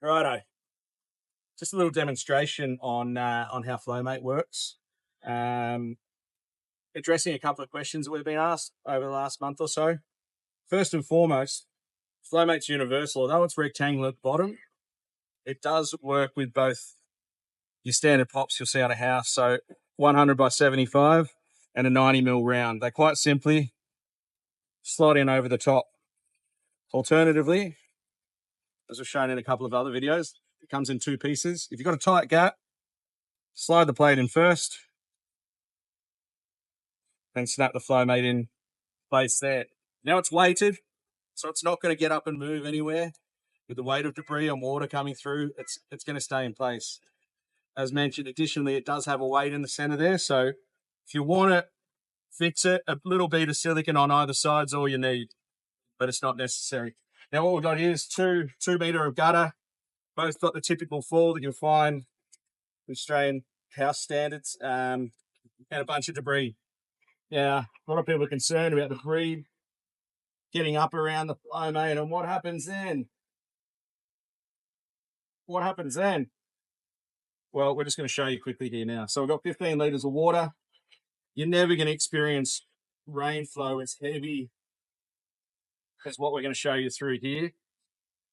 Righto. Just a little demonstration on how Flowmate works. Addressing a couple of questions that we've been asked over the last month or so. First and foremost, Flowmate's universal. Although it's rectangular at the bottom, it does work with both your standard pops you'll see at a house. So 100 by 75 and a 90mm round. They quite simply slide in over the top. Alternatively, as we've shown in a couple of other videos, it comes in two pieces. If you've got a tight gap, slide the plate in first, then snap the Flowmate in place there. Now it's weighted, so it's not going to get up and move anywhere. With the weight of debris and water coming through, it's going to stay in place. As mentioned, additionally, it does have a weight in the center there, so if you want to fix it, a little bit of silicone on either side is all you need, but it's not necessary. Now what we've got here is 2 meter of gutter, both got the typical fall that you'll find with Australian house standards, and a bunch of debris. Now, a lot of people are concerned about the debris getting up around the Flowmate, and what happens then? What happens then? Well, we're just going to show you quickly here now. So we've got 15 litres of water. You're never going to experience rain flow as heavy as what we're going to show you through here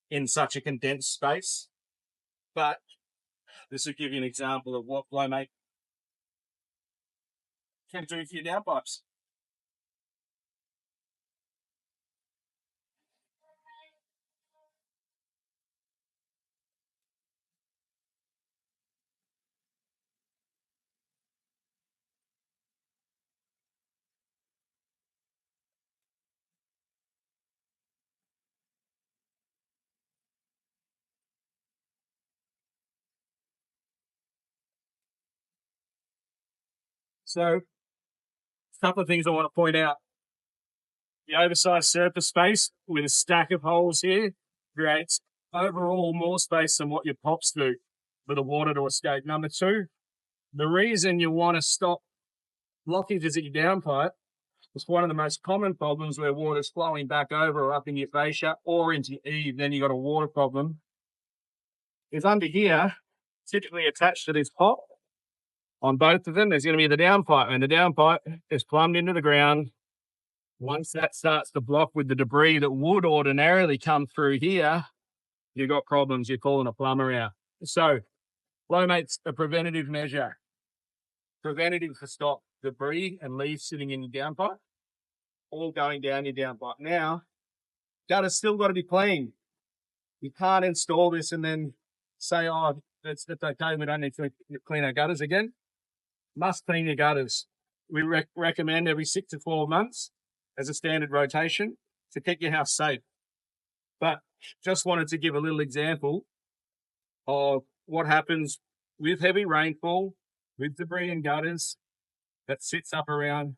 in such a condensed space. But this will give you an example of what Flowmate can do for your downpipes. So, a couple of things I want to point out. The oversized surface space with a stack of holes here creates overall more space than what your pops do for the water to escape. Number two, the reason you want to stop blockages at your downpipe is one of the most common problems where water's flowing back over or up in your fascia or into your eave, then you've got a water problem, is under here, typically attached to this pop. On both of them, there's going to be the downpipe, and the downpipe is plumbed into the ground. Once that starts to block with the debris that would ordinarily come through here, you've got problems. You're calling a plumber out. So, Flowmate's a preventative measure. Preventative to stop debris and leaves sitting in your downpipe, all going down your downpipe. Now, gutter's still got to be clean. You can't install this and then say, oh, that's okay, we don't need to clean our gutters again. Must clean your gutters. We recommend every 6 to 12 months as a standard rotation to keep your house safe. But just wanted to give a little example of what happens with heavy rainfall, with debris and gutters that sits up around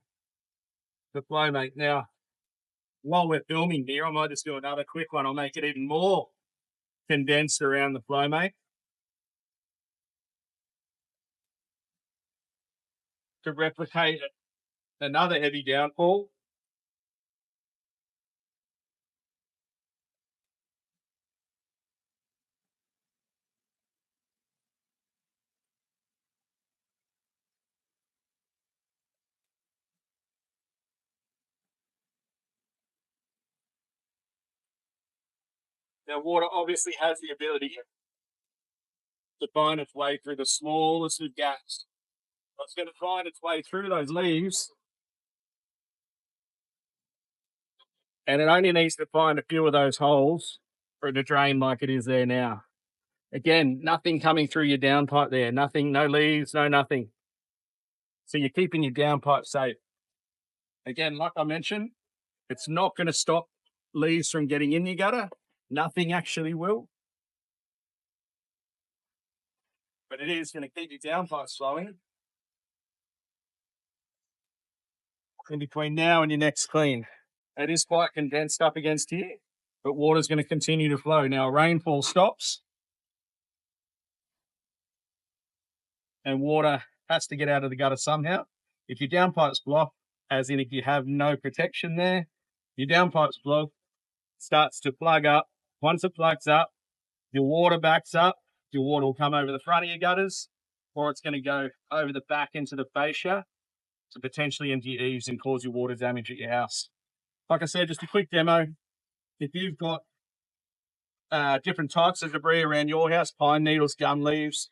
the Flowmate. Now, while we're filming here, I might just do another quick one. I'll make it even more condensed around the Flowmate to replicate another heavy downfall. Now, water obviously has the ability to find its way through the smallest of gaps. It's going to find its way through those leaves, and it only needs to find a few of those holes for it to drain like it is there now. Again, nothing coming through your downpipe there, nothing, no leaves, no nothing. So you're keeping your downpipe safe. Again, like I mentioned, it's not going to stop leaves from getting in your gutter. Nothing actually will. But it is going to keep your downpipes flowing in between now and your next clean. It is quite condensed up against here, but water's going to continue to flow. Now, rainfall stops and water has to get out of the gutter somehow. If your downpipe's blocked, as in if you have no protection there, your downpipe's blocked, starts to plug up. Once it plugs up, Your water backs up, your water will come over the front of your gutters, or it's going to go over the back into the fascia to potentially into your eaves and cause your water damage at your house. Like I said, just a quick demo. If you've got different types of debris around your house, pine needles, gum leaves,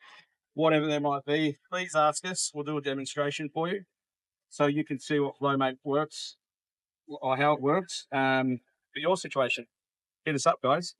whatever there might be, please ask us. We'll do a demonstration for you so you can see what Flowmate works or how it works for your situation. Hit us up, guys.